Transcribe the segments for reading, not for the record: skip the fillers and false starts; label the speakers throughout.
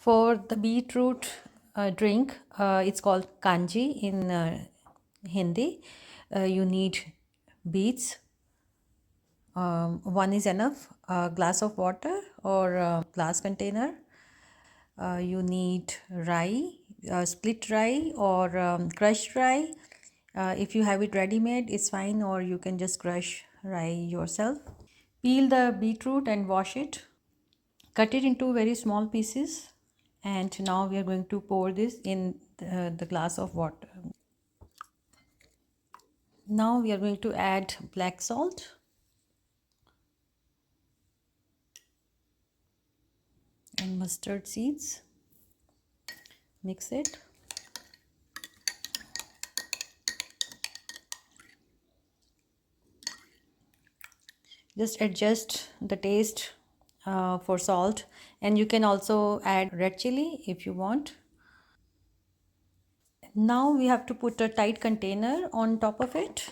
Speaker 1: For the beetroot drink, it's called kanji in Hindi. You need beets. One is enough. A glass of water or a glass container. You need rye, split rye or crushed rye. If you have it ready made, it's fine, or you can just crush rye yourself. Peel the beetroot and wash it. Cut it into very small pieces, and now we are going to pour this in the glass of water. Now we are going to add black salt and mustard seeds. Mix it. Just adjust the taste for salt, and you can also add red chili if you want. Now we have to put a tight container on top of it,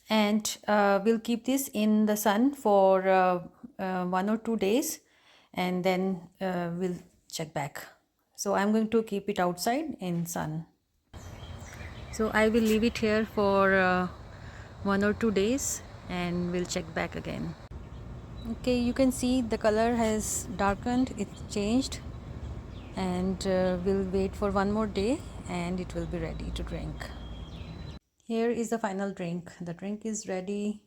Speaker 1: and we'll keep this in the sun for 1 or 2 days, and then we'll check back. So I'm going to keep it outside in sun. So I will leave it here for 1 or 2 days, and we'll check back again. Okay, you can see the color has darkened, it's changed, and we'll wait for 1 more day and it will be ready to drink. Here is the final drink. The drink is ready.